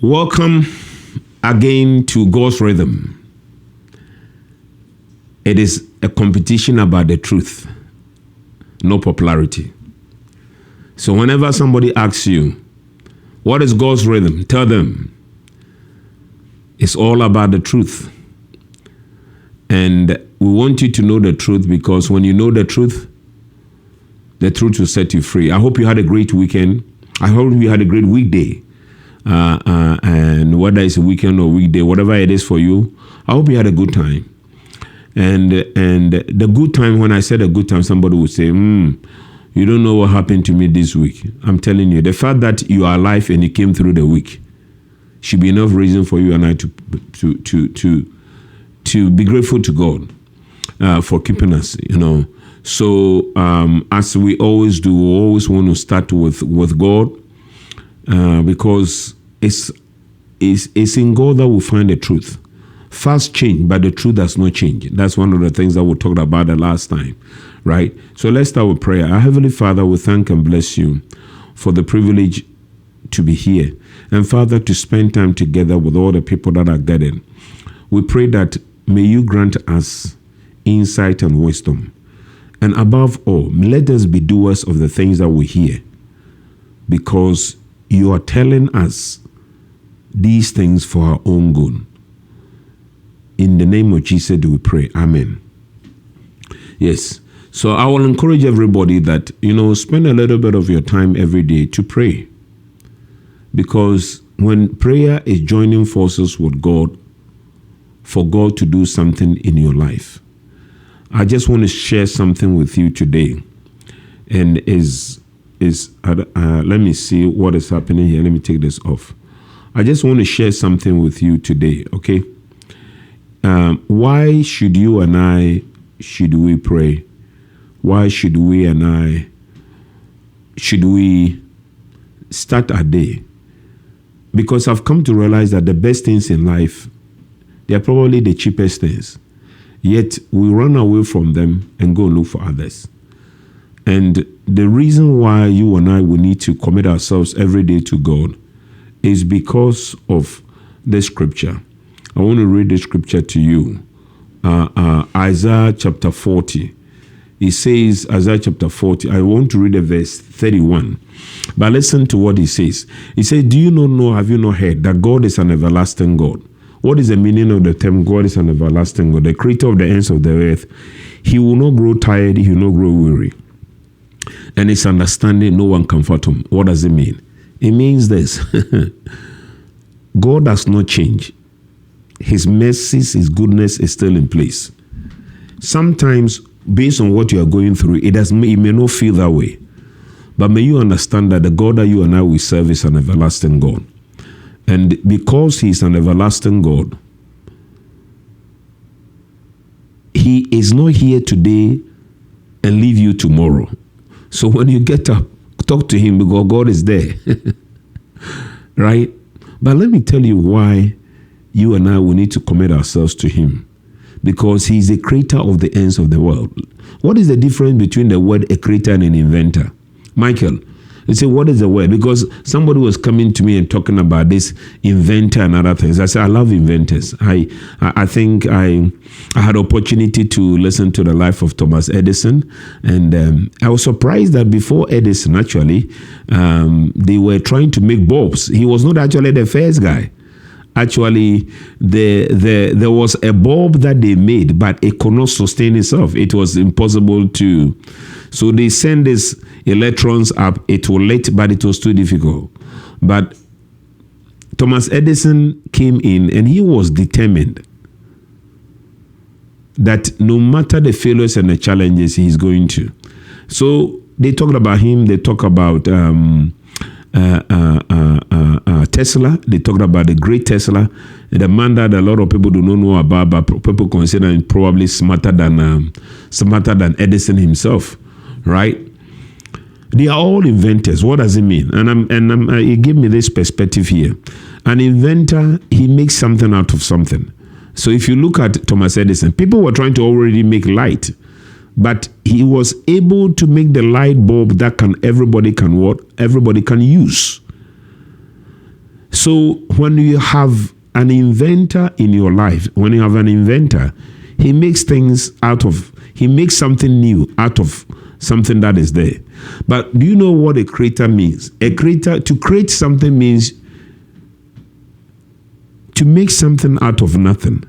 Welcome again to God's Rhythm. It is a competition about the truth, no popularity. So whenever somebody asks you, what is God's rhythm? Tell them it's all about the truth. And we want you to know the truth, because when you know the truth will set you free. I hope you had a great weekend. I hope you had a great weekday. And whether it's a weekend or weekday, whatever it is for you, I hope you had a good time. And the good time, when I said a good time, somebody would say, you don't know what happened to me this week. I'm telling you, the fact that you are alive and you came through the week should be enough reason for you and I to be grateful to God for keeping us, So as we always do, we always want to start with God, because it's in God that we find the truth. Facts change, but the truth does not change. That's one of the things that we talked about the last time, right? So let's start with prayer. Our Heavenly Father, we thank and bless you for the privilege to be here. And Father, to spend time together with all the people that are gathered. We pray that may you grant us insight and wisdom. And above all, let us be doers of the things that we hear, because you are telling us these things for our own good. In the name of Jesus do we pray. Amen. Yes. So I will encourage everybody that, spend a little bit of your time every day to pray. Because when prayer is joining forces with God, for God to do something in your life, I just want to share something with you today. And let me see what is happening here. Let me take this off. I just want to share something with you today, okay? Why should you and I, should we pray? Why should we start our day? Because I've come to realize that the best things in life, they are probably the cheapest things. Yet we run away from them and go look for others. And the reason why you and I will need to commit ourselves every day to God is because of the scripture. I want to read the scripture to you. Isaiah chapter 40. It says, Isaiah chapter 40, I want to read the verse 31. But listen to what he says. He says, do you not know, have you not heard, that God is an everlasting God? What is the meaning of the term God is an everlasting God? The creator of the ends of the earth. He will not grow tired, he will not grow weary. And his understanding, no one can fathom. What does it mean? It means this. God does not change. His mercies, his goodness is still in place. Sometimes, based on what you are going through, it may not feel that way. But may you understand that the God that you and I will serve is an everlasting God. And because he is an everlasting God, he is not here today and leave you tomorrow. So when you get up, talk to him, because God is there. Right? But let me tell you why you and I will need to commit ourselves to him. Because he is the creator of the ends of the world. What is the difference between the word a creator and an inventor? Michael, you say, what is the word? Because somebody was coming to me and talking about this inventor and other things. I said, I love inventors. I think I had opportunity to listen to the life of Thomas Edison. And I was surprised that before Edison, actually, they were trying to make bulbs. He was not actually the first guy. Actually, there was a bulb that they made, but it could not sustain itself. It was impossible to. So they send these electrons up. It will lit, but it was too difficult. But Thomas Edison came in, and he was determined that no matter the failures and the challenges, he's going to. So they talked about him. They talk about Tesla. They talked about the great Tesla, the man that a lot of people do not know about, but people consider him probably smarter than Edison himself, right? They are all inventors. What does it mean? And it gave me this perspective here. An inventor, he makes something out of something. So if you look at Thomas Edison, people were trying to already make light, but he was able to make the light bulb that everybody can use. So when you have an inventor in your life, when you have an inventor, he makes something new out of something that is there. But do you know what a creator means? To create something means to make something out of nothing.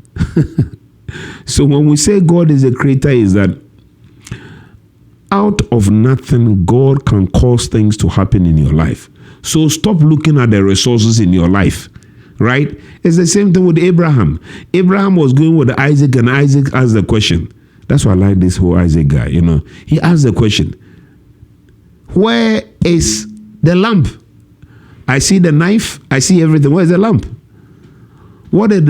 So when we say God is a creator, is that out of nothing, God can cause things to happen in your life. So stop looking at the resources in your life, right? It's the same thing with Abraham. Abraham was going with Isaac, and Isaac asked the question. That's why I like this whole Isaac guy, He asked the question, where is the lamp? I see the knife, I see everything. Where's the lamp? What did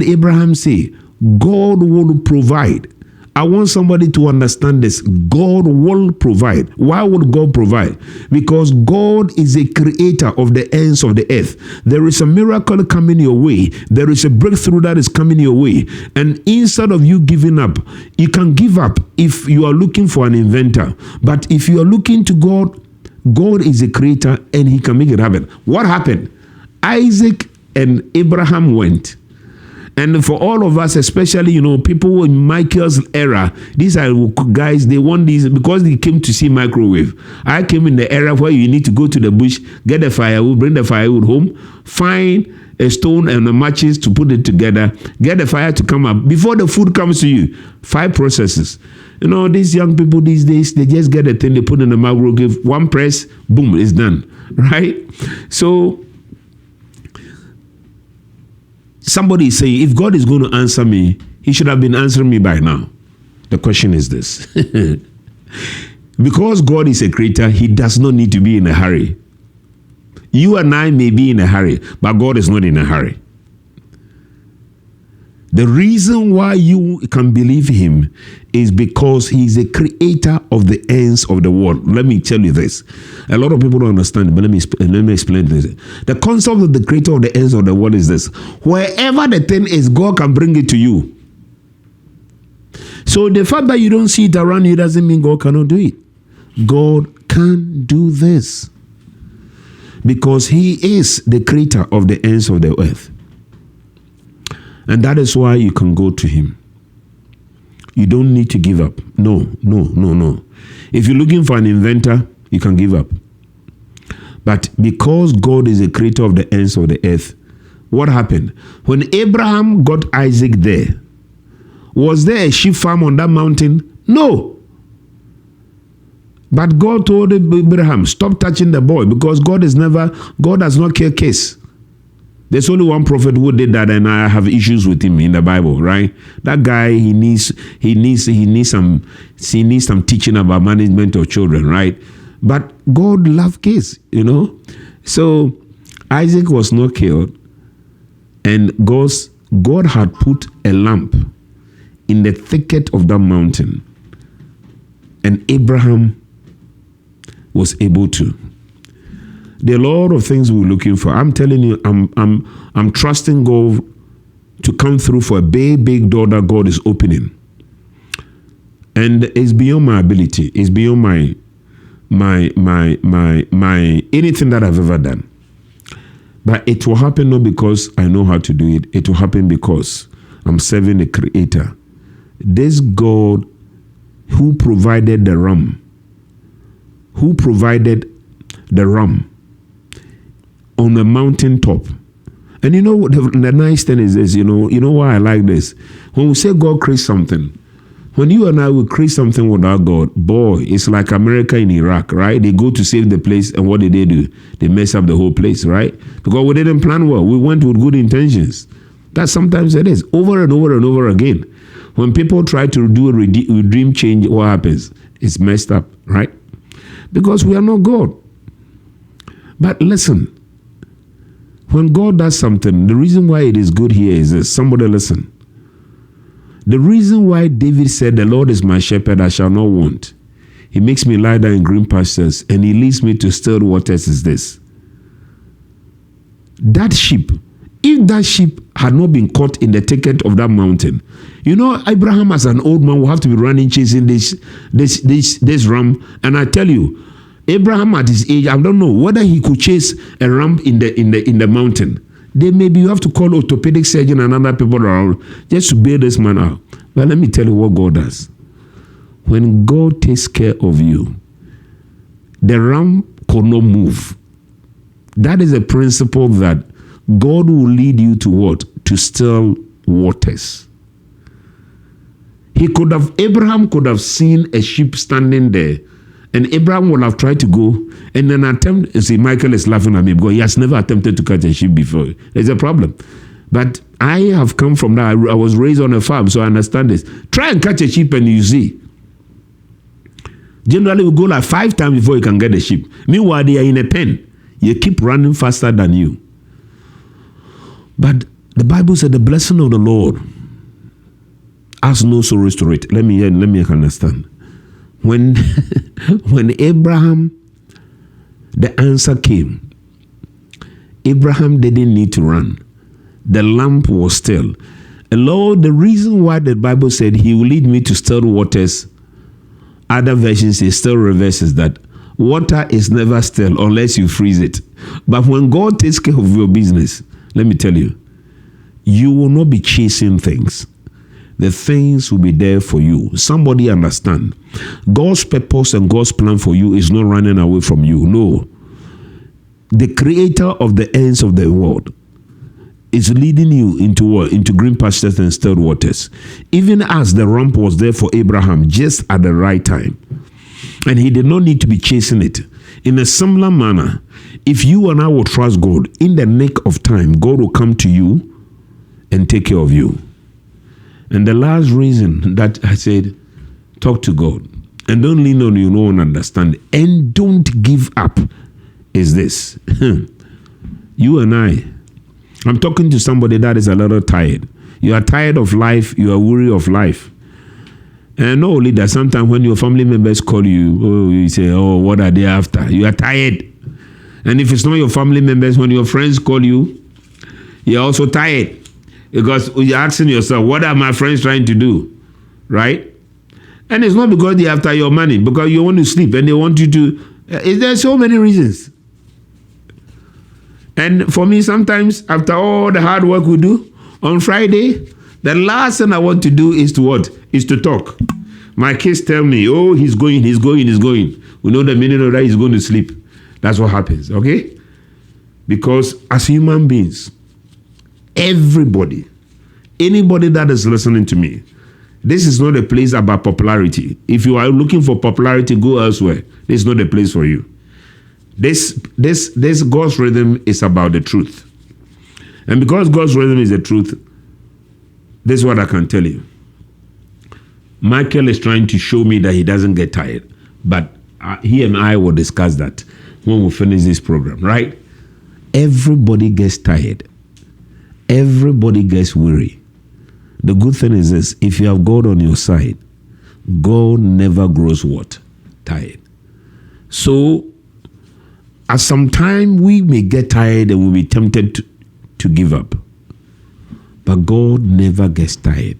Abraham say? God will provide. I want somebody to understand this. God will provide. Why would God provide? Because God is a creator of the ends of the earth. There is a miracle coming your way. There is a breakthrough that is coming your way. And instead of you giving up, you can give up if you are looking for an inventor. But if you are looking to God, God is a creator and he can make it happen. What happened? Isaac and Abraham went. And for all of us, especially, people in Michael's era, these are guys, they want these because they came to see microwave. I came in the era where you need to go to the bush, get the firewood, bring the firewood home, find a stone and the matches to put it together, get the fire to come up. Before the food comes to you, 5 processes. These young people these days, they just get a thing, they put in the microwave, one press, boom, it's done, right? So, somebody is saying, if God is going to answer me, he should have been answering me by now. The question is this. Because God is a creator, he does not need to be in a hurry. You and I may be in a hurry, but God is not in a hurry. The reason why you can believe him is because he's a creator of the ends of the world. Let me tell you this. A lot of people don't understand, but let me explain this. The concept of the creator of the ends of the world is this. Wherever the thing is, God can bring it to you. So the fact that you don't see it around you doesn't mean God cannot do it. God can do this. Because he is the creator of the ends of the earth. And that is why you can go to him. You don't need to give up. No. If you're looking for an inventor, you can give up. But because God is the creator of the ends of the earth, what happened? When Abraham got Isaac there, was there a sheep farm on that mountain? No. But God told Abraham, stop touching the boy, because God does not care case. There's only one prophet who did that, and I have issues with him in the Bible, right? That guy, he needs some teaching about management of children, right? But God loved kids, So Isaac was not killed, and God had put a lamp in the thicket of that mountain, and Abraham was able to. There are a lot of things we're looking for. I'm telling you, I'm trusting God to come through for a big door that God is opening. And it's beyond my ability. It's beyond my anything that I've ever done. But it will happen not because I know how to do it. It will happen because I'm serving a creator. This God who provided the ram, on a mountain top. And you know what the nice thing is you know why I like this? When we say God creates something, when you and I will create something without God, boy, it's like America in Iraq, right? They go to save the place, and what did they do? They mess up the whole place, right? Because we didn't plan well. We went with good intentions. That sometimes it is, over and over and over again. When people try to do a dream change, what happens? It's messed up, right? Because we are not God. But listen, when God does something, the reason why it is good here is this. Somebody listen. The reason why David said, the Lord is my shepherd, I shall not want. He makes me lie down in green pastures, and he leads me to still waters is this. That sheep, if that sheep had not been caught in the thicket of that mountain, Abraham as an old man will have to be running, chasing this ram. And I tell you, Abraham at his age, I don't know whether he could chase a ram in the mountain. Then maybe you have to call orthopedic surgeon and other people around just to bail this man out. But let me tell you what God does. When God takes care of you, the ram could not move. That is a principle that God will lead you to what? To still waters. Abraham could have seen a sheep standing there, and Abraham would have tried to go and then attempt. See, Michael is laughing at me because he has never attempted to catch a sheep before. There's a problem. But I have come from that. I was raised on a farm, so I understand this. Try and catch a sheep and you see. Generally, we go like 5 times before you can get a sheep. Meanwhile, they are in a pen. You keep running faster than you. But the Bible said the blessing of the Lord has no sorrows to it. Let me understand. When Abraham, the answer came. Abraham didn't need to run. The lamp was still. And Lord, the reason why the Bible said he will lead me to still waters, other versions say still reverses that water is never still unless you freeze it. But when God takes care of your business, let me tell you, you will not be chasing things. The things will be there for you. Somebody understand. God's purpose and God's plan for you is not running away from you. No. The creator of the ends of the world is leading you into what? Into green pastures and still waters. Even as the ramp was there for Abraham just at the right time. And he did not need to be chasing it. In a similar manner, if you and I will trust God, in the nick of time, God will come to you and take care of you. And the last reason that I said, talk to God. And don't lean on you, no one understand. And don't give up is this. You and I'm talking to somebody that is a little tired. You are tired of life. You are weary of life. And not only that, sometimes when your family members call you, you say, oh, what are they after? You are tired. And if it's not your family members, when your friends call you, you're also tired. Because you're asking yourself, what are my friends trying to do? Right? And it's not because they're after your money, because you want to sleep and they want you to. There's so many reasons. And for me, sometimes after all the hard work we do, on Friday, the last thing I want to do is to what? Is to talk. My kids tell me, oh, he's going. We know the minute of that he's going to sleep. That's what happens, okay? Because as human beings, everybody, anybody that is listening to me, this is not a place about popularity. If you are looking for popularity, go elsewhere. This is not a place for you. This God's rhythm is about the truth. And because God's rhythm is the truth, this is what I can tell you. Michael is trying to show me that he doesn't get tired. But he and I will discuss that when we finish this program, right? Everybody gets tired. Everybody gets weary. The good thing is this: if you have God on your side, God never grows what? Tired. So, at some time we may get tired and we'll be tempted to give up. But God never gets tired.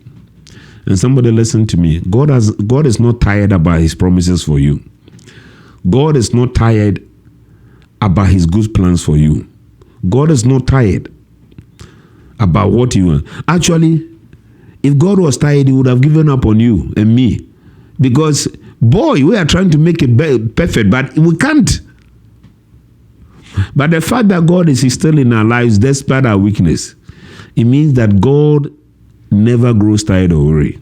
And somebody listen to me. God is not tired about his promises for you. God is not tired about his good plans for you. God is not tired about what you want. Actually, if God was tired, he would have given up on you and me. Because, boy, we are trying to make it perfect, but we can't. But the fact that God is still in our lives despite our weakness, it means that God never grows tired or weary.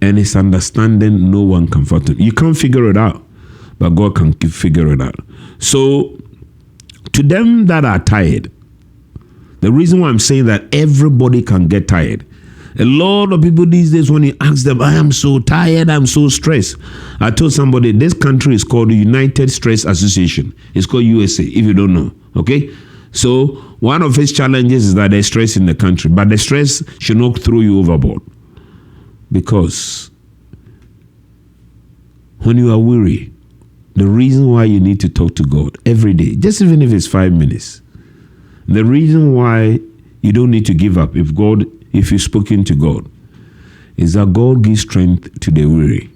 And his understanding, no one can fathom. You can't figure it out, but God can figure it out. So, to them that are tired, the reason why I'm saying that everybody can get tired. A lot of people these days, when you ask them, I am so tired, I'm so stressed. I told somebody, this country is called the United Stress Association. It's called USA, if you don't know. Okay? So, one of its challenges is that there's stress in the country. But the stress should not throw you overboard. Because when you are weary, the reason why you need to talk to God every day, just even if it's 5 minutes, the reason why you don't need to give up if you've spoken to God, is that God gives strength to the weary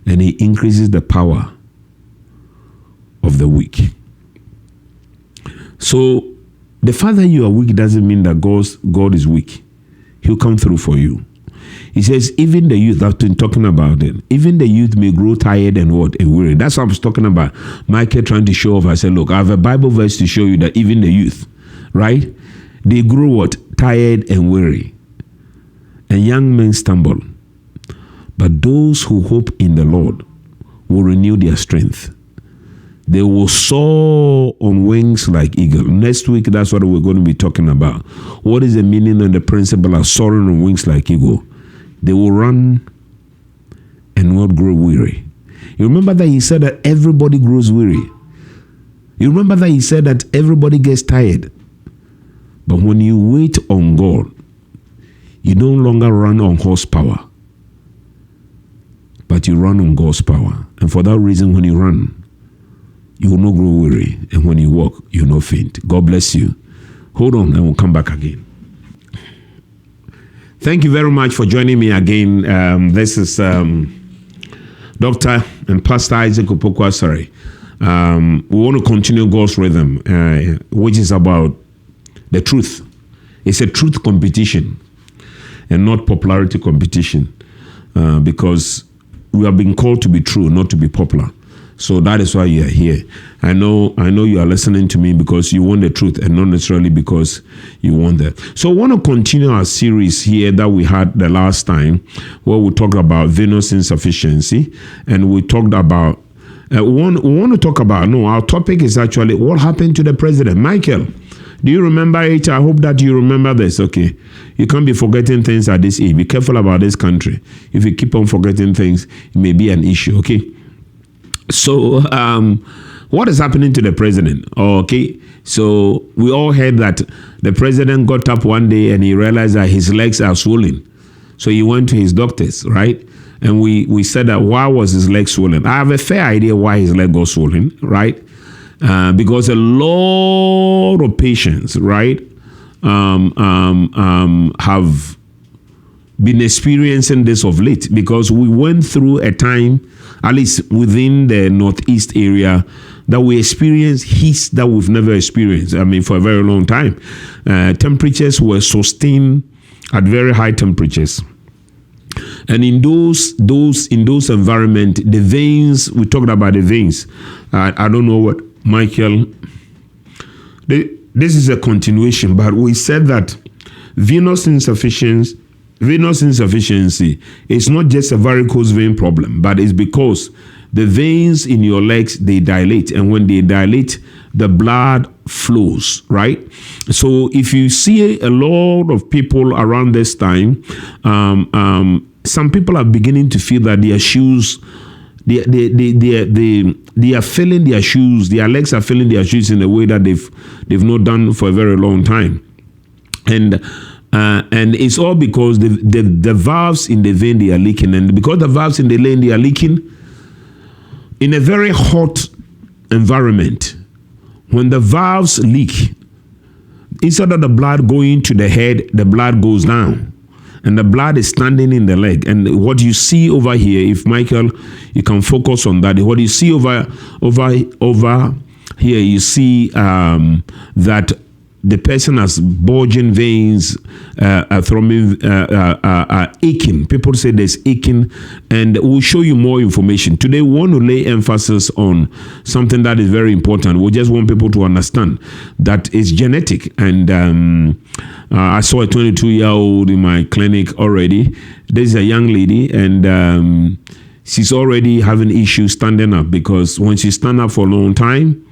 and he increases the power of the weak. So the fact that you are weak doesn't mean that God is weak. He'll come through for you. He says, even the youth, I've been talking about it, even the youth may grow tired and what? And weary. That's what I was talking about. Michael trying to show off. I said, look, I have a Bible verse to show you that even the youth, right? They grow what? Tired and weary. And young men stumble. But those who hope in the Lord will renew their strength. They will soar on wings like eagle. Next week, that's what we're going to be talking about. What is the meaning and the principle of soaring on wings like eagle? They will run and not grow weary. You remember that he said that everybody grows weary. You remember that he said that everybody gets tired. But when you wait on God, you no longer run on horsepower, but you run on God's power. And for that reason, when you run, you will not grow weary. And when you walk, you will not faint. God bless you. Hold on, and we'll come back again. Thank you very much for joining me again. This is Dr. and Pastor Isaac Opoku-Asare. We want to continue God's rhythm, which is about the truth. It's a truth competition and not popularity competition, because we have been called to be true, not to be popular. So that is why you are here. I know you are listening to me because you want the truth and not necessarily because you want that. So I want to continue our series here that we had the last time, where we talked about venous insufficiency, and we talked about we want to talk about, our topic is actually what happened to the president. Michael, do you remember it? I hope that you remember this. Okay. You can't be forgetting things at this age. Be careful about this country. If you keep on forgetting things, it may be an issue. Okay. So, what is happening to the president? Okay. So, we all heard that the president got up one day and he realized that his legs are swollen. So, he went to his doctors, right? And we said that why was his leg swollen? I have a fair idea why his leg got swollen, right? Because a lot of patients, right, have been experiencing this of late, because we went through a time, at least within the Northeast area, that we experienced heat that we've never experienced. I mean, for a very long time. Temperatures were sustained at very high temperatures. And in those environments, the veins, we talked about the veins. I don't know what, Michael, this is a continuation, but we said that venous insufficiency is not just a varicose vein problem, but it's because the veins in your legs, they dilate. And when they dilate, the blood flows, right? So if you see a lot of people around this time, some people are beginning to feel that their shoes, they are filling their shoes, their legs are filling their shoes in a way that they've not done for a very long time. And it's all because the valves in the vein, they are leaking. And because the valves in the vein, they are leaking, in a very hot environment, when the valves leak, instead of the blood going to the head, the blood goes down. And the blood is standing in the leg. And what you see over here, if Michael, you can focus on that. What you see over here, you see that the person has bulging veins, aching. People say there's aching, and we'll show you more information. Today, we want to lay emphasis on something that is very important. We just want people to understand that it's genetic. And I saw a 22-year-old in my clinic already. This is a young lady, and she's already having issues standing up, because when she stands up for a long time,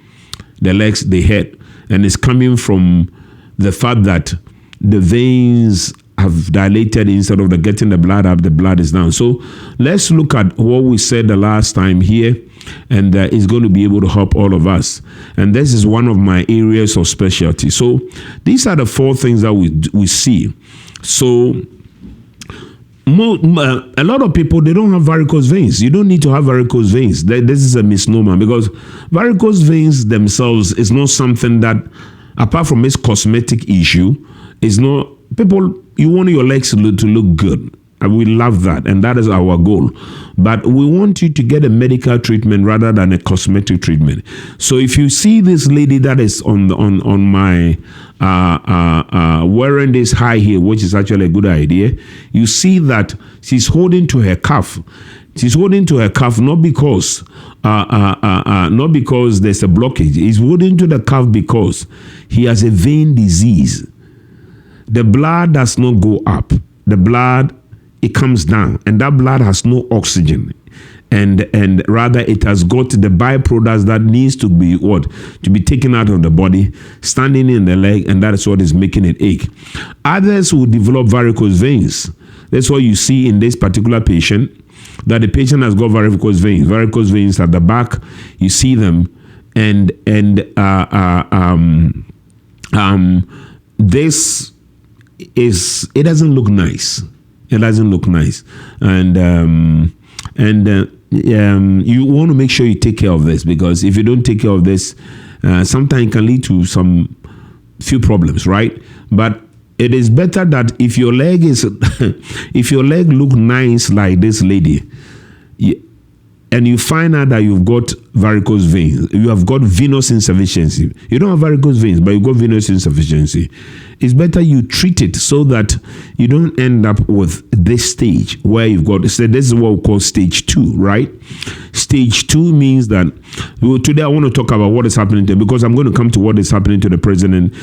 the legs, they hurt. And it's coming from the fact that the veins have dilated. Instead of getting the blood up, the blood is down. So let's look at what we said the last time here, and it's going to be able to help all of us. And this is one of my areas of specialty. So these are the four things that we see. So a lot of people, they don't have varicose veins. You don't need to have varicose veins. This is a misnomer, because varicose veins themselves is not something that, apart from its cosmetic issue, is not, people, you want your legs to look good. And we love that, and that is our goal. But we want you to get a medical treatment rather than a cosmetic treatment. So if you see this lady that is on my wearing this high heel, which is actually a good idea, you see that she's holding to her cuff. She's holding to her cuff not because there's a blockage. He's holding to the cuff because he has a vein disease. The blood does not go up. The blood, it comes down, and that blood has no oxygen, and rather it has got the byproducts that needs to be taken out of the body, standing in the leg, and that is what is making it ache. Others will develop varicose veins. That's what you see in this particular patient, that the patient has got varicose veins. Varicose veins at the back, you see them, and this is, it doesn't look nice. It doesn't look nice, and you want to make sure you take care of this, because if you don't take care of this, sometimes it can lead to some few problems, right? But it is better that if your leg is, if your leg look nice like this lady, and you find out that you've got varicose veins, you have got venous insufficiency. You don't have varicose veins, but you've got venous insufficiency. It's better you treat it so that you don't end up with this stage where you've got, so this is what we call stage 2, right? Stage 2 means that, well, today I want to talk about what is happening to, because I'm going to come to what is happening to the president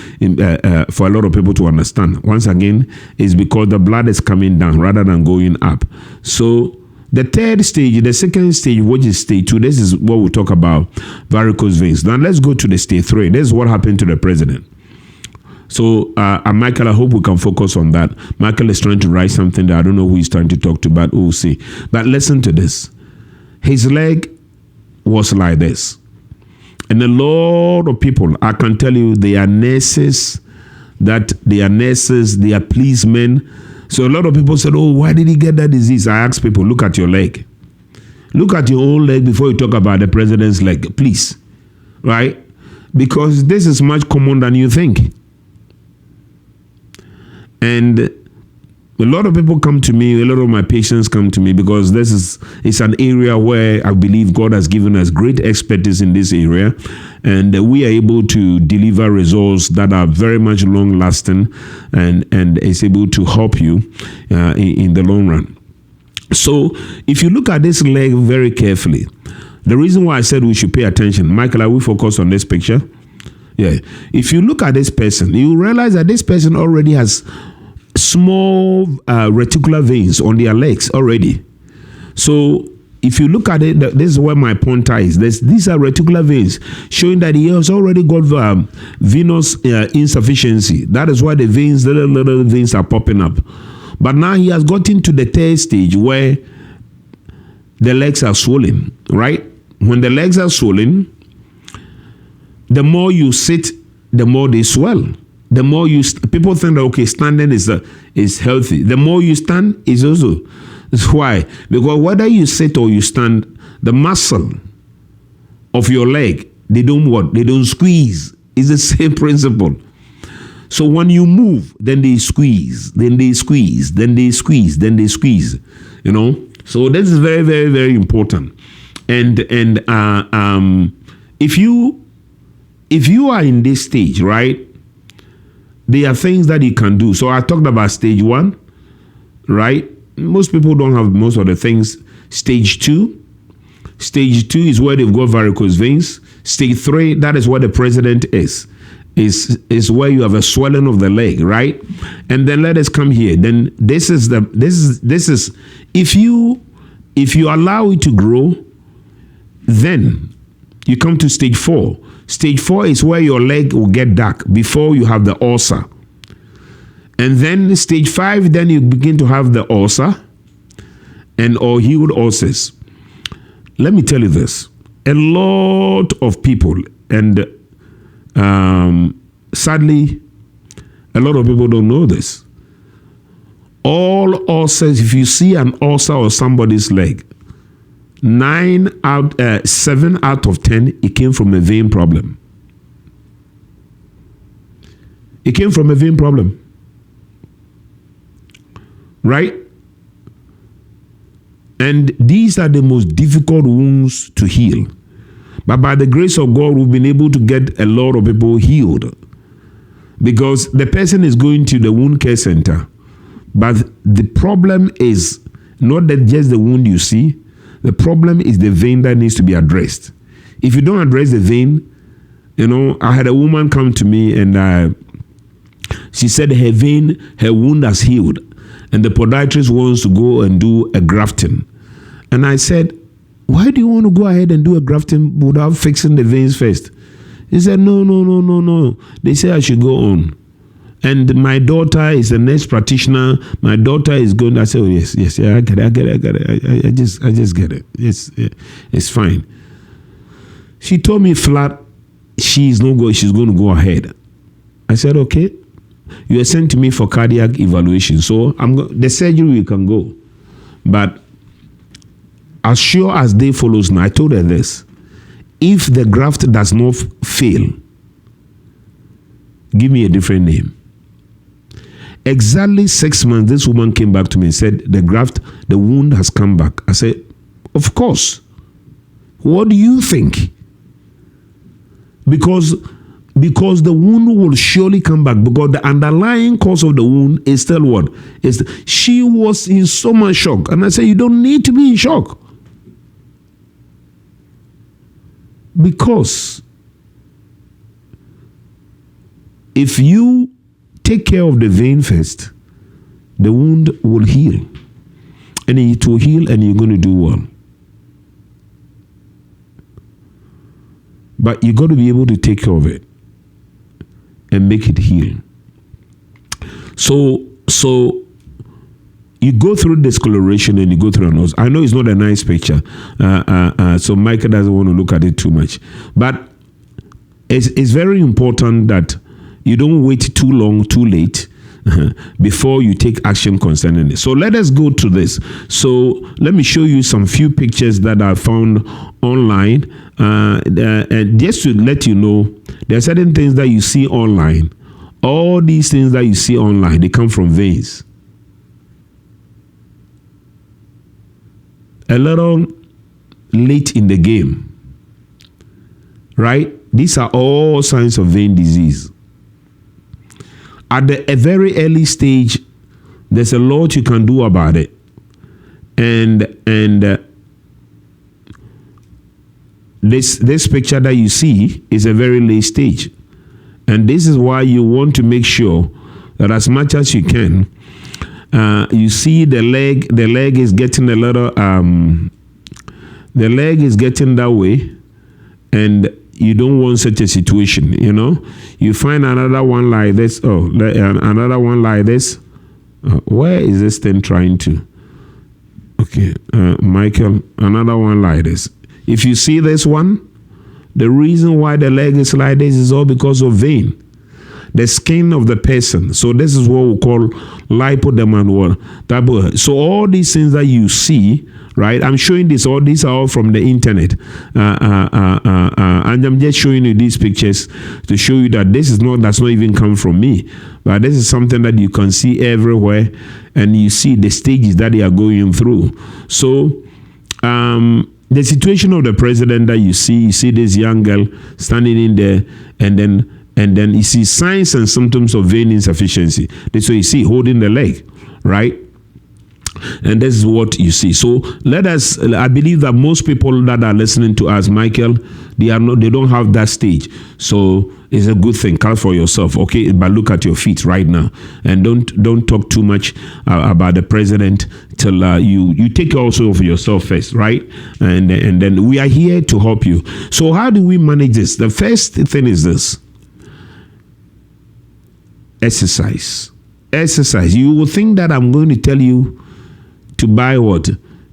for a lot of people to understand. Once again, it's because the blood is coming down rather than going up. So the third stage, the second stage, which is stage 2, this is what we'll talk about, varicose veins. Now let's go to the stage 3. This is what happened to the president. So, Michael, I hope we can focus on that. Michael is trying to write something that I don't know who he's trying to talk to, but we'll see. But listen to this. His leg was like this. And a lot of people, I can tell you, they are nurses, they are policemen. So a lot of people said, oh, why did he get that disease? I ask people, look at your leg. Look at your own leg before you talk about the president's leg, please. Right? Because this is much common than you think. And a lot of people come to me, a lot of my patients come to me, because it's an area where I believe God has given us great expertise in this area, and we are able to deliver results that are very much long lasting, and is able to help you in the long run. So if you look at this leg very carefully, the reason why I said we should pay attention, Michael, I will focus on this picture. Yeah. If you look at this person, you realize that this person already has small reticular veins on their legs already. So if you look at it, this is where my pointer is. These are reticular veins showing that he has already got venous insufficiency. That is why the veins, the little veins are popping up. But now he has gotten to the third stage where the legs are swollen, right? When the legs are swollen, the more you sit, the more they swell. The more people think that, okay, standing is healthy. The more you stand is also. That's why. Because whether you sit or you stand, the muscle of your leg, they don't squeeze. It's the same principle. So when you move, then they squeeze, then they squeeze, then they squeeze, then they squeeze. You know? So this is very, very, very important. And if you are in this stage, right, there are things that you can do. So I talked about stage 1, right? Most people don't have most of the things. Stage 2. Stage 2 is where they've got varicose veins. Stage 3, that is where the president is where you have a swelling of the leg, right? And then let us come here. Then this is if you allow it to grow, then you come to stage 4. Stage 4 is where your leg will get dark before you have the ulcer. And then stage 5, then you begin to have the ulcer or healed ulcers. Let me tell you this. A lot of people, and sadly, a lot of people don't know this. All ulcers, if you see an ulcer on somebody's leg, 7 out of 10, it came from a vein problem. It came from a vein problem. Right? And these are the most difficult wounds to heal. But by the grace of God, we've been able to get a lot of people healed. Because the person is going to the wound care center. But the problem is not that just the wound you see. The problem is the vein that needs to be addressed. If you don't address the vein, I had a woman come to me and she said her wound has healed. And the podiatrist wants to go and do a grafting. And I said, why do you want to go ahead and do a grafting without fixing the veins first? He said, no. They say I should go on. And my daughter is the nurse practitioner. My daughter is going. I said, oh, yes, I get it. I just get it. It's fine. She told me flat, she's going to go ahead. I said, okay. You are sent to me for cardiac evaluation. So the surgery we can go. But as sure as day follows now, I told her this. If the graft does not fail, give me a different name. Exactly 6 months, this woman came back to me and said, the wound has come back. I said, of course. What do you think? Because the wound will surely come back, because the underlying cause of the wound is still what? She was in so much shock. And I said, you don't need to be in shock. Because if you take care of the vein first, the wound will heal. And it will heal and you're going to do well. But you got to be able to take care of it and make it heal. So you go through discoloration and you go through a nose. I know it's not a nice picture, so Michael doesn't want to look at it too much. But it's very important that you don't wait too long, too late, before you take action concerning it. So let us go to this. So let me show you some few pictures that I found online. And just to let you know, there are certain things that you see online. All these things that you see online, they come from veins. A little late in the game, right? These are all signs of vein disease. At a very early stage, there's a lot you can do about it. And this picture that you see is a very late stage. And this is why you want to make sure that as much as you can, you see the leg is getting a little, the leg is getting that way, and you don't want such a situation, You find another one like this, another one like this. Where is this thing trying to? Okay, Michael, another one like this. If you see this one, the reason why the leg is like this is all because of vein. The skin of the person. So this is what we call lipodermal. So all these things that you see, right? I'm showing this. All these are all from the internet, and I'm just showing you these pictures to show you that does not even come from me, but this is something that you can see everywhere, and you see the stages that they are going through. So the situation of the president that you see this young girl standing in there, and then you see signs and symptoms of vein insufficiency. That's what you see, holding the leg, right? And this is what you see. So I believe that most people that are listening to us, Michael, they don't have that stage. So it's a good thing. Care for yourself, okay? But look at your feet right now, and don't talk too much about the president till you take care also of yourself first, right? And then we are here to help you. So how do we manage this? The first thing is this. Exercise. You will think that I'm going to tell you to buy what?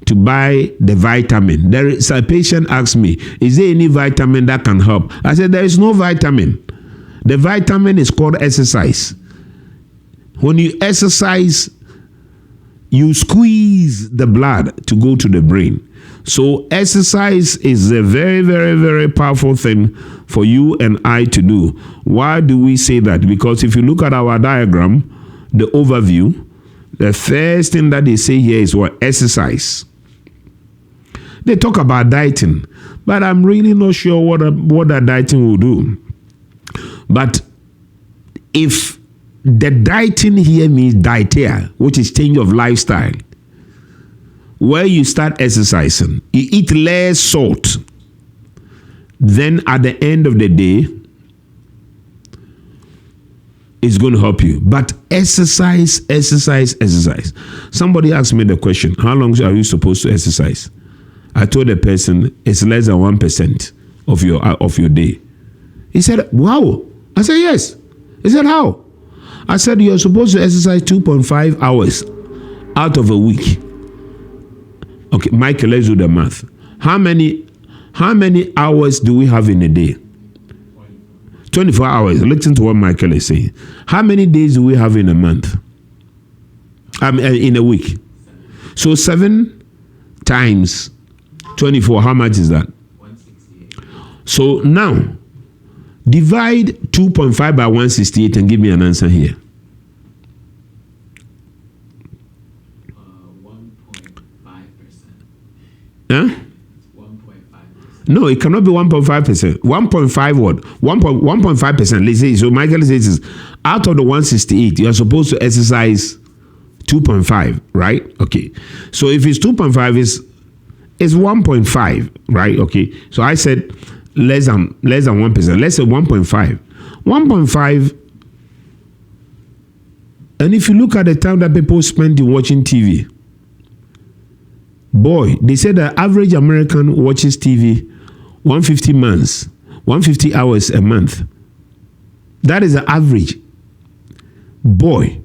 To buy the vitamin. There is a patient asked me, is there any vitamin that can help? I said, there is no vitamin. The vitamin is called exercise. When you exercise, you squeeze the blood to go to the brain. So exercise is a very, very, very powerful thing for you and I to do. Why do we say that? Because if you look at our diagram, the overview, the first thing that they say here is what? Exercise. They talk about dieting, but I'm really not sure what that dieting will do. But if the dieting here means dietair, which is change of lifestyle, where you start exercising, you eat less salt, then at the end of the day, it's going to help you. But exercise. Somebody asked me the question, how long are you supposed to exercise? I told the person it's less than 1% of your day. He said, wow. I said, yes. He said, how? I said, you're supposed to exercise 2.5 hours out of a week. Okay, Michael, let's do the math. How many hours do we have in a day? 24 hours. Listen to what Michael is saying. How many days do we have in a month? In a week. So 7 times 24, how much is that? 168. So now, divide 2.5 by 168 and give me an answer here. 1.5%. Huh? 1.5%. No, it cannot be 1.5%. 1.5 what? 1.5%. Let's say, so Michael says, out of the 168, you're supposed to exercise 2.5, right? Okay. So if it's 2.5, it's 1.5, right? Okay. So I said less than 1%. Let's say 1.5. 1.5. And if you look at the time that people spend in watching TV, boy, they said the average American watches TV 150 hours a month. That is the average. Boy.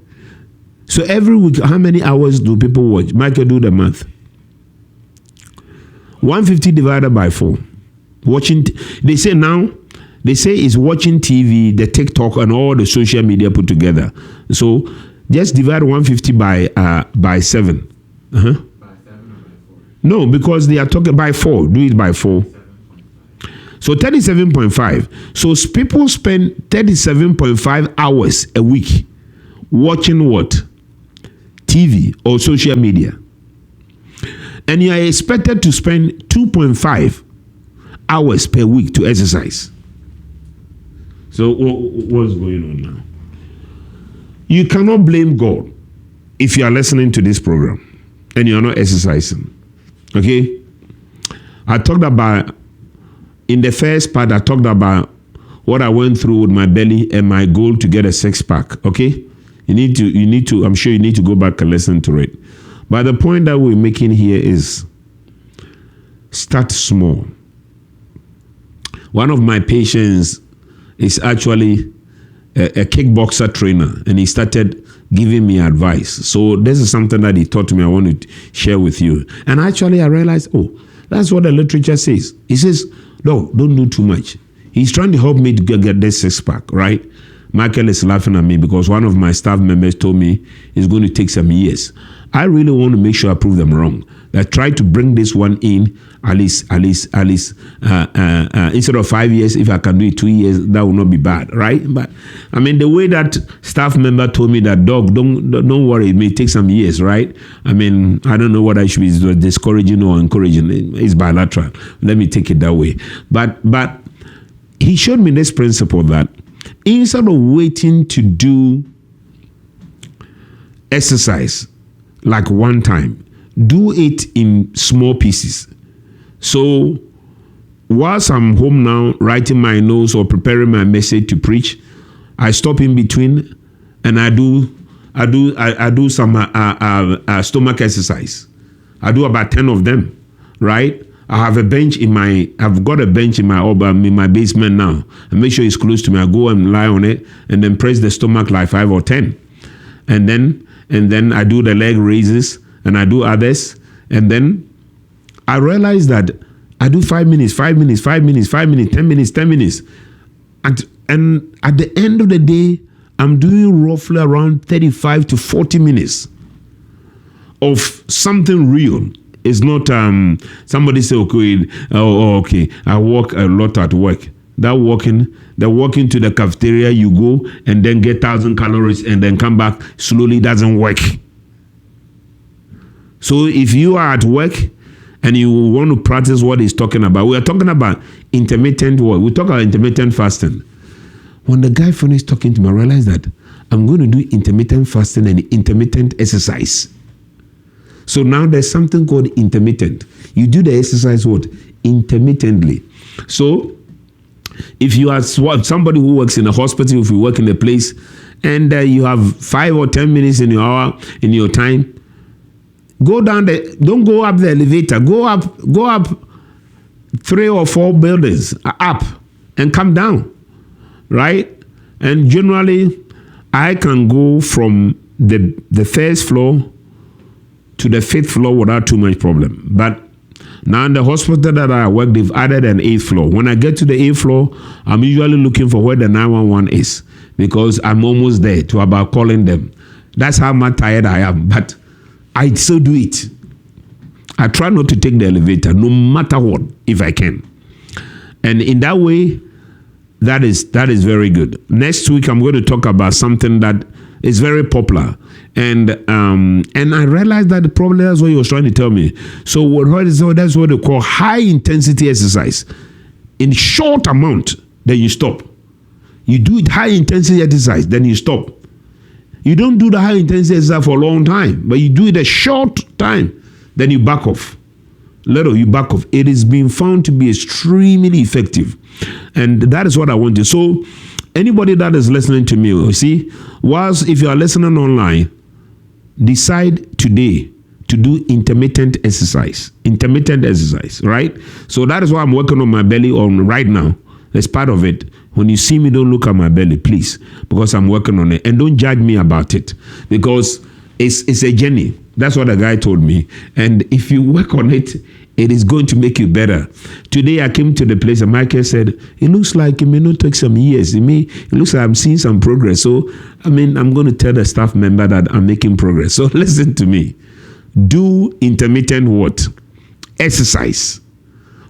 So every week, how many hours do people watch? Michael, do the math. 150 divided by 4. They say it's watching TV, the TikTok, and all the social media put together. So just divide 150 by 7. By 7 or by 4? No, because they are talking by 4. Do it by 4. So 37.5. So people spend 37.5 hours a week watching what? TV or social media. And you are expected to spend 2.5 hours per week to exercise. So what's going on now? You cannot blame God if you are listening to this program and you are not exercising. Okay? In the first part, I talked about what I went through with my belly and my goal to get a 6-pack. Okay? You need to, I'm sure you need to go back and listen to it. But the point that we're making here is start small. One of my patients is actually a kickboxer trainer, and he started giving me advice. So this is something that he taught me I want to share with you. And actually I realized, that's what the literature says. He says, no, don't do too much. He's trying to help me to get this 6-pack, right? Michael is laughing at me because one of my staff members told me it's going to take some years. I really want to make sure I prove them wrong. That try to bring this one in at least instead of 5 years, if I can do it 2 years, that will not be bad, right? But I mean, the way that staff member told me that, Doc, don't worry, it may take some years, right? I mean, I don't know what I should be discouraging or encouraging. It's bilateral. Let me take it that way. But he showed me this principle that instead of waiting to do exercise like one time, do it in small pieces. So whilst I'm home now writing my notes or preparing my message to preach, I stop in between and I do some stomach exercise. I do about 10 of them, right? I've got a bench in my basement now. I make sure it's close to me. I go and lie on it and then press the stomach like 5 or 10. And then I do the leg raises and I do others. And then I realize that I do 5 minutes, 5 minutes, 5 minutes, 5 minutes, 10 minutes, 10 minutes. And at the end of the day, I'm doing roughly around 35 to 40 minutes of something real. It's not somebody say, okay, I walk a lot at work. The walking to the cafeteria, you go and then get 1,000 calories and then come back slowly doesn't work. So if you are at work and you want to practice what he's talking about. We are talking about intermittent what? We talk about intermittent fasting. When the guy finished talking to me, I realized that I'm going to do intermittent fasting and intermittent exercise. So now there's something called intermittent. You do the exercise what? Intermittently. So if you are somebody who works in a hospital, if you work in a place, and you have 5 or 10 minutes in your hour, in your time, go down don't go up the elevator. Go up 3 or 4 buildings up and come down, right? And generally, I can go from the first floor to the 5th floor without too much problem. But now in the hospital that I work, they've added an 8th floor. When I get to the 8th floor, I'm usually looking for where the 911 is because I'm almost there to about calling them. That's how much tired I am. But I still do it. I try not to take the elevator, no matter what, if I can. And in that way, that is very good. Next week, I'm going to talk about something that is very popular. And I realized that probably that's what he was trying to tell me. So that's what they call high intensity exercise. In short amount, then you stop. You do it high intensity exercise, then you stop. You don't do the high intensity exercise for a long time, but you do it a short time, then you back off. You back off. It is being found to be extremely effective. And that is what I want to. So anybody that is listening to me, you see, whilst if you are listening online, decide today to do intermittent exercise, right? So that is why I'm working on my belly on right now. That's part of it. When you see me, don't look at my belly, please, because I'm working on it. And don't judge me about it, because it's a journey. That's what the guy told me. And if you work on it, it is going to make you better. Today I came to the place and Michael said, it looks like it may not take some years. It looks like I'm seeing some progress. So, I'm going to tell the staff member that I'm making progress. So listen to me. Do intermittent what? Exercise.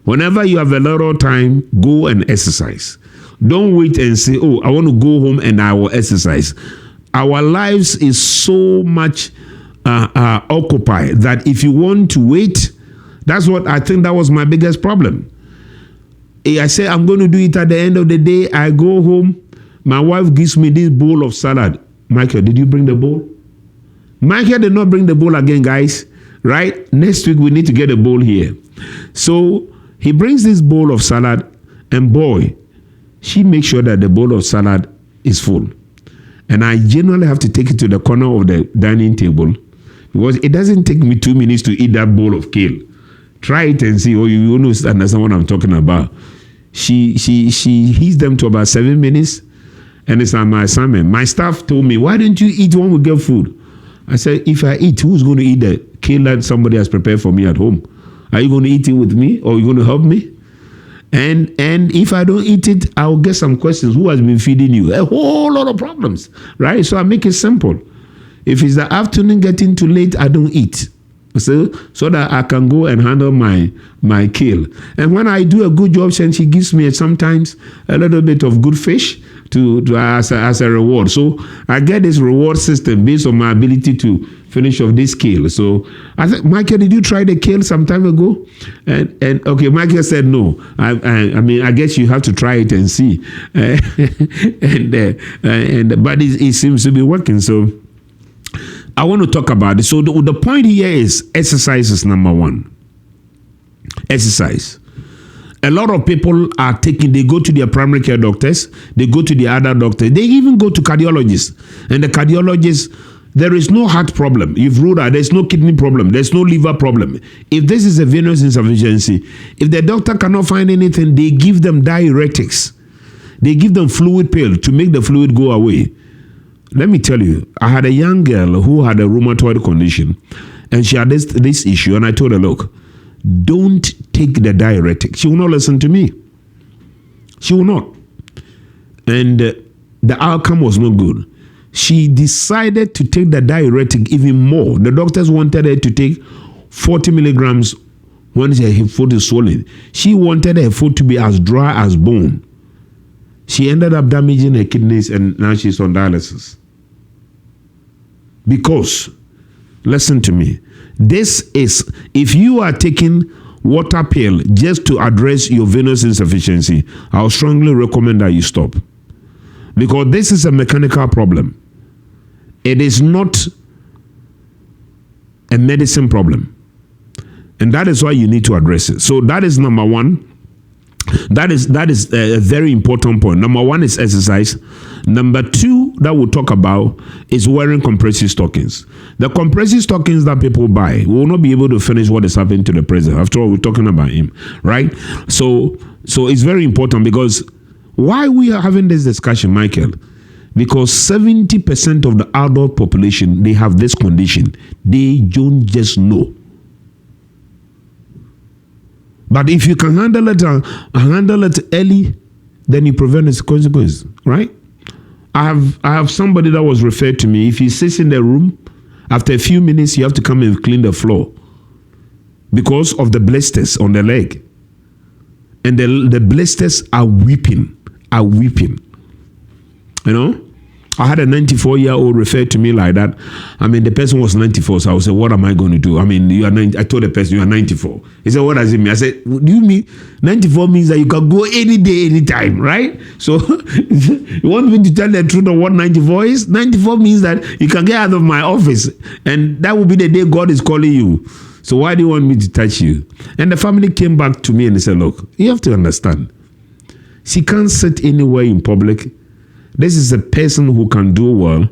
Whenever you have a lot of time, go and exercise. Don't wait and say, oh, I want to go home and I will exercise. Our lives is so much occupied that if you want to wait, that's what I think that was my biggest problem. I say I'm going to do it at the end of the day. I go home. My wife gives me this bowl of salad. Michael, did you bring the bowl? Michael did not bring the bowl again, guys. Right? Next week, we need to get a bowl here. So he brings this bowl of salad, and boy, she makes sure that the bowl of salad is full. And I generally have to take it to the corner of the dining table because it doesn't take me 2 minutes to eat that bowl of kale. Try it and see. Oh, you understand what I'm talking about. She heats them to about 7 minutes, and it's on my assignment. My staff told me, why don't you eat when we get food? I said, if I eat, who's going to eat the kale that somebody has prepared for me at home? Are you going to eat it with me, or are you going to help me? And if I don't eat it, I'll get some questions. Who has been feeding you? A whole lot of problems, right? So I make it simple. If it's the afternoon getting too late, I don't eat. So that I can go and handle my kale. And when I do a good job, she gives me sometimes a little bit of good fish to as a reward. So I get this reward system based on my ability to finish off this kale. So I said, Michael, did you try the kale some time ago? And okay, Michael said no. I guess you have to try it and see. But it seems to be working. So I want to talk about it. So the point here is exercise is number one. Exercise. A lot of people they go to their primary care doctors, they go to the other doctors, they even go to cardiologists. And the cardiologists, there is no heart problem. You've ruled out, there's no kidney problem, there's no liver problem. If this is a venous insufficiency, if the doctor cannot find anything, they give them diuretics. They give them fluid pill to make the fluid go away. Let me tell you, I had a young girl who had a rheumatoid condition, and she had this issue, and I told her, look, don't take the diuretic. She will not listen to me. She will not. And the outcome was not good. She decided to take the diuretic even more. The doctors wanted her to take 40 milligrams when her foot is swollen. She wanted her foot to be as dry as bone. She ended up damaging her kidneys, and now she's on dialysis. Because, listen to me, this is, if you are taking water pill just to address your venous insufficiency, I'll strongly recommend that you stop. Because this is a mechanical problem. It is not a medicine problem. And that is why you need to address it. So that is number one. That is a very important point. Number one is exercise. Number two that we'll talk about is wearing compressive stockings. The compressive stockings that people buy will not be able to finish what is happening to the president. After all, we're talking about him, right? So it's very important, because why we are having this discussion, Michael? Because 70% of the adult population, they have this condition. They don't just know. But if you can handle it early, then you prevent its consequences, right? I have somebody that was referred to me. If he sits in the room, after a few minutes, you have to come and clean the floor because of the blisters on the leg. And the blisters are weeping. You know? I had a 94-year-old refer to me like that. I mean, the person was 94, so I would say, what am I going to do? I mean, you are 90. I told the person, you are 94. He said, what does it mean? I said, do you mean 94 means that you can go any day, anytime, right? So you want me to tell the truth of what 94 is? 94 means that you can get out of my office, and that will be the day God is calling you. So why do you want me to touch you? And the family came back to me and they said, look, you have to understand. She can't sit anywhere in public. This is a person who can do well.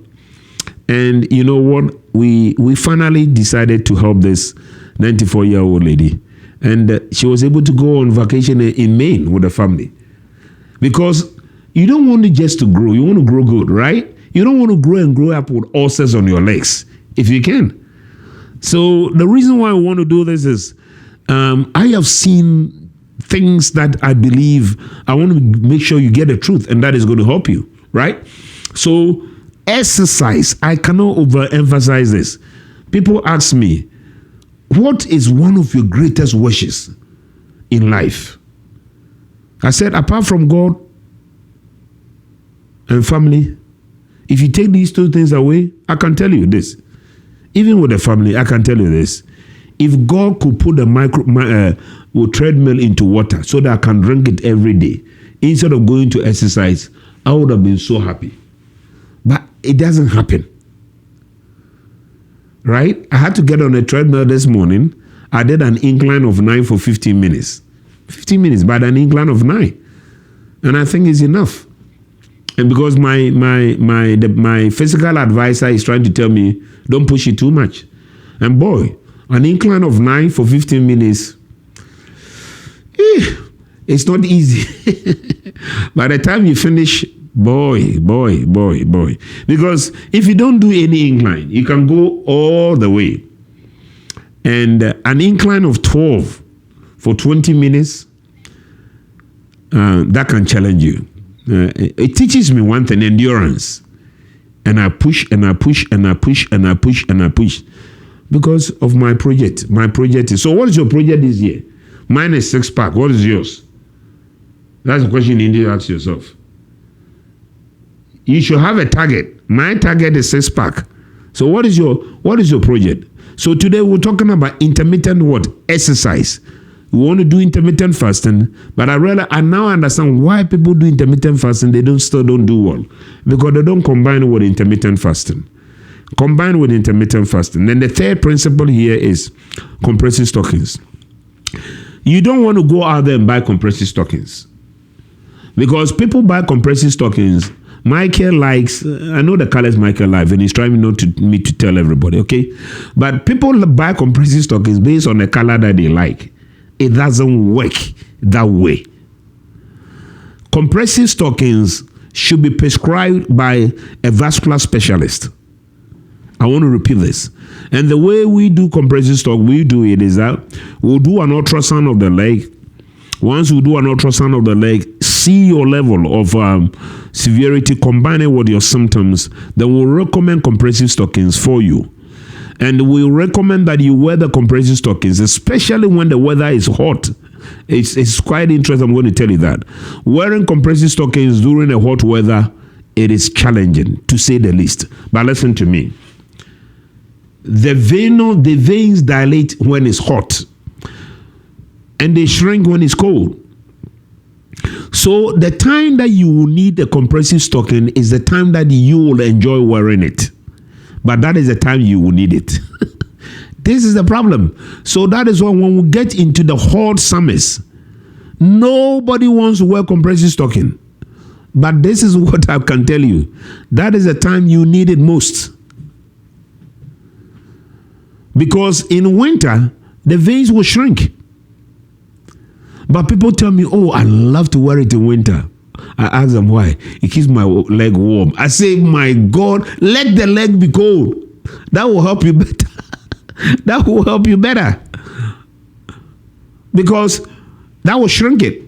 And you know what? We finally decided to help this 94-year-old lady. And she was able to go on vacation in Maine with the family. Because you don't want to just to grow. You want to grow good, right? You don't want to grow and grow up with ulcers on your legs, if you can. So the reason why I want to do this is I have seen things that I believe I want to make sure you get the truth, and that is going to help you. Right? So exercise, I cannot overemphasize this. People ask me, what is one of your greatest wishes in life? I said, apart from God and family, if you take these two things away, I can tell you this. Even with the family, I can tell you this. If God could put a treadmill into water so that I can drink it every day, instead of going to exercise, I would have been so happy. But it doesn't happen. Right? I had to get on a treadmill this morning. I did an incline of 9 for 15 minutes. 15 minutes, but an incline of 9. And I think it's enough. And because my physical advisor is trying to tell me, don't push it too much. And boy, an incline of 9 for 15 minutes, it's not easy. By the time you finish, boy. Because if you don't do any incline, you can go all the way. And an incline of 12 for 20 minutes, that can challenge you. It teaches me one thing, endurance. And I push and I push and I push and I push and I push because of my project. My project is, so what is your project this year? Mine is 6-pack. What is yours? That's the question you need to ask yourself. You should have a target. My target is 6-pack. So what is your project? So today we're talking about intermittent what? Exercise. We want to do intermittent fasting, but I now understand why people do intermittent fasting. They still don't do well because they don't combine with intermittent fasting. Combine with intermittent fasting. Then the third principle here is compressive stockings. You don't want to go out there and buy compressive stockings. Because people buy compressive stockings. Michael likes, I know the colors Michael likes, and he's trying not to me to tell everybody, okay? But people buy compressive stockings based on the color that they like. It doesn't work that way. Compressive stockings should be prescribed by a vascular specialist. I want to repeat this. And the way we do compressive stock, we do it is that we'll do an ultrasound of the leg. Once we do an ultrasound of the leg, see your level of severity, combine it with your symptoms, then we'll recommend compressive stockings for you. And we'll recommend that you wear the compressive stockings, especially when the weather is hot. It's quite interesting, I'm going to tell you that. Wearing compressive stockings during the hot weather, it is challenging, to say the least. But listen to me. The veins dilate when it's hot. and they shrink when it's cold. So the time that you will need a compressive stocking is the time that you will enjoy wearing it. But that is the time you will need it. This is the problem. So that is why when we get into the hot summers, nobody wants to wear compressive stocking. But this is what I can tell you. That is the time you need it most. Because in winter, the veins will shrink. But people tell me, oh, I love to wear it in winter. I ask them why. It keeps my leg warm. I say, my God, let the leg be cold. That will help you better. That will help you better. Because that will shrink it.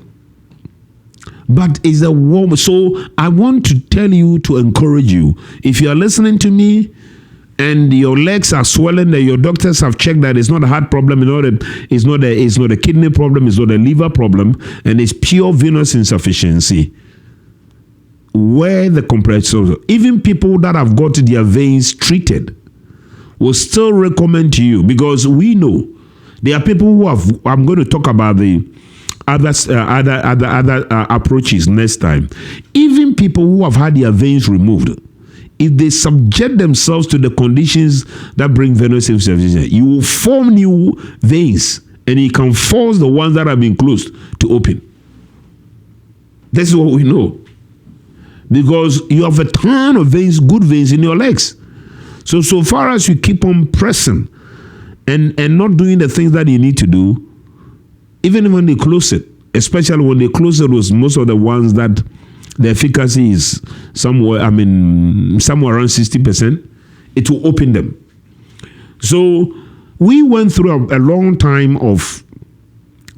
But it's a warm. So I want to tell you, to encourage you. If you are listening to me and your legs are swollen, that your doctors have checked that it's not a heart problem, it's not a kidney problem, it's not a liver problem, and it's pure venous insufficiency, wear the compressor. Even people that have got their veins treated will still recommend to you, because we know there are people who have. I'm going to talk about the other approaches next time. Even people who have had their veins removed, if they subject themselves to the conditions that bring venous insufficiency, you will form new veins, and you can force the ones that have been closed to open. This is what we know, because you have a ton of veins, good veins in your legs. So far as you keep on pressing and not doing the things that you need to do, even when they close it, especially when they close it with most of the ones that the efficacy is somewhere around 60%, it will open them. So we went through a long time of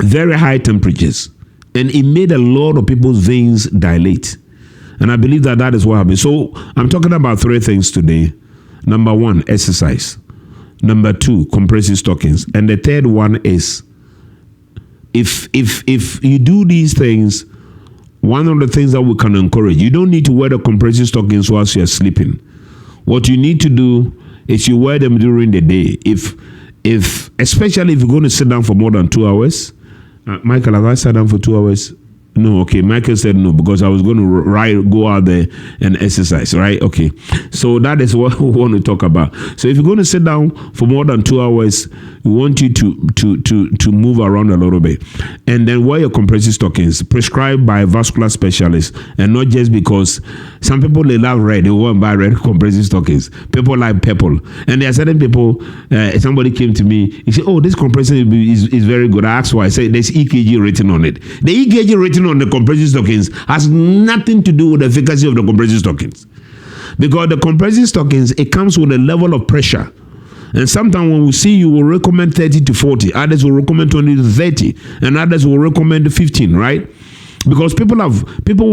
very high temperatures, and it made a lot of people's veins dilate. And I believe that is what happened. So I'm talking about three things today. Number one, exercise. Number two, compressive stockings. And the third one is, if you do these things, one of the things that we can encourage, you don't need to wear the compressive stockings whilst you're sleeping. What you need to do is you wear them during the day. Especially if you're going to sit down for more than 2 hours. Michael, have I sat down for 2 hours? No, okay. Michael said no, because I was going to go out there and exercise, right? Okay. So that is what we want to talk about. So if you're going to sit down for more than 2 hours, we want you to move around a little bit. And then wear your compressive stockings, prescribed by a vascular specialist, and not just because some people, they love red, they want to buy red compressive stockings. People like purple. And there are certain people, somebody came to me, he said, oh, this compressive is very good. I asked why. I said, there's EKG written on it. The EKG written on the compressive stockings has nothing to do with the efficacy of the compressive stockings, because the compressive stockings, it comes with a level of pressure, and sometimes when we see, you will recommend 30 to 40, others will recommend 20 to 30, and others will recommend 15, right? Because people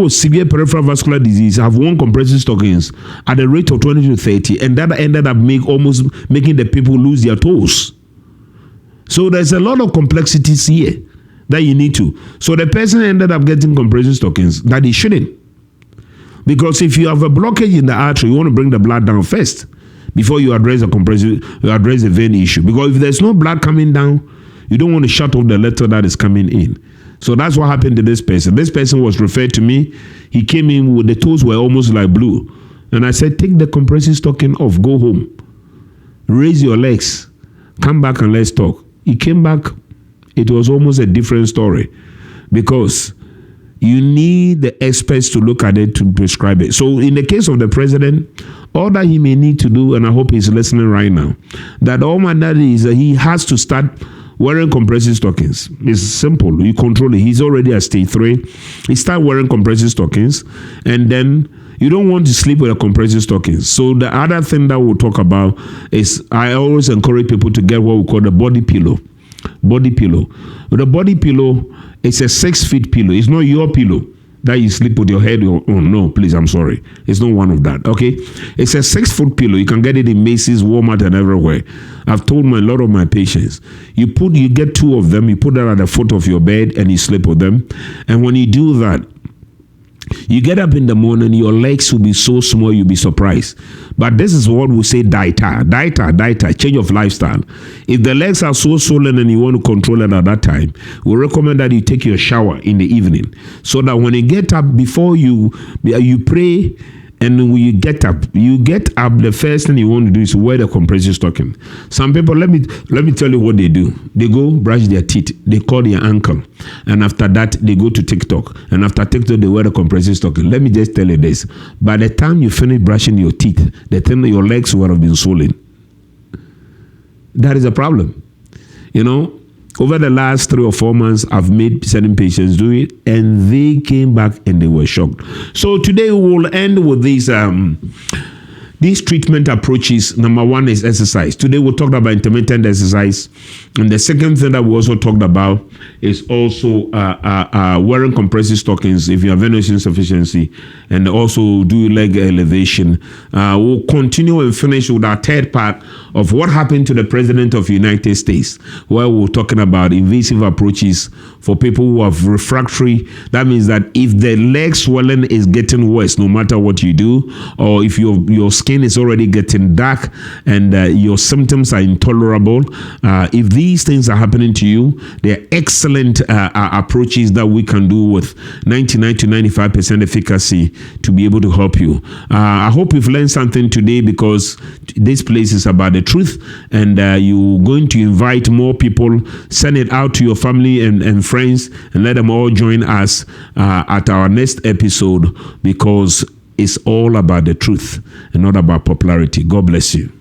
with severe peripheral vascular disease have worn compressive stockings at a rate of 20 to 30, and that ended up making the people lose their toes. So there's a lot of complexities here that you need to. So the person ended up getting compressive stockings that he shouldn't. Because if you have a blockage in the artery, you want to bring the blood down first before you address the vein issue. Because if there's no blood coming down, you don't want to shut off the letter that is coming in. So that's what happened to this person. This person was referred to me. He came in with the toes were almost like blue. And I said, take the compressive stocking off, go home. Raise your legs. Come back and let's talk. He came back. It was almost a different story, because you need the experts to look at it to prescribe it. So in the case of the president, all that he may need to do, and I hope he's listening right now, that all my daddy is that he has to start wearing compressive stockings. It's simple. You control it. He's already at stage 3. He start wearing compressive stockings, and then you don't want to sleep with a compressive stockings. So the other thing that we'll talk about is, I always encourage people to get what we call the body pillow. Body pillow. But the body pillow is a 6-foot pillow. It's not your pillow that you sleep with your head on. No, please, I'm sorry. It's not one of that. Okay, it's a 6-foot pillow. You can get it in Macy's, Walmart, and everywhere. I've told a lot of my patients, you get 2 of them. You put that at the foot of your bed and you sleep with them. And when you do that, You get up in the morning, your legs will be so small, you'll be surprised. But this is what we say dieta, change of lifestyle. If the legs are so swollen and you want to control it at that time, we recommend that you take your shower in the evening, so that when you get up, before you pray, and when you get up, the first thing you want to do is wear the compressive stocking. Some people, let me tell you what they do. They go brush their teeth, they call their ankle, and after that they go to TikTok, and after TikTok they wear the compressive stocking. Let me just tell you this: by the time you finish brushing your teeth, the thing, your legs would have been swollen. That is a problem. Over the last 3 or 4 months, I've made certain patients do it, and they came back and they were shocked. So today we will end with these treatment approaches. Number 1 is exercise. Today we'll talk about intermittent exercise. And the second thing that we also talked about is also wearing compressive stockings if you have venous insufficiency, and also do leg elevation. We'll continue and finish with our third part of what happened to the President of the United States, where we're talking about invasive approaches for people who have refractory. That means that if the leg swelling is getting worse, no matter what you do, or if your skin is already getting dark and your symptoms are intolerable, if these things are happening to you, there are excellent approaches that we can do with 99 to 95% efficacy to be able to help you. I hope you've learned something today, because this place is about the truth, and you're going to invite more people. Send it out to your family and friends, and let them all join us at our next episode, because it's all about the truth and not about popularity. God bless you.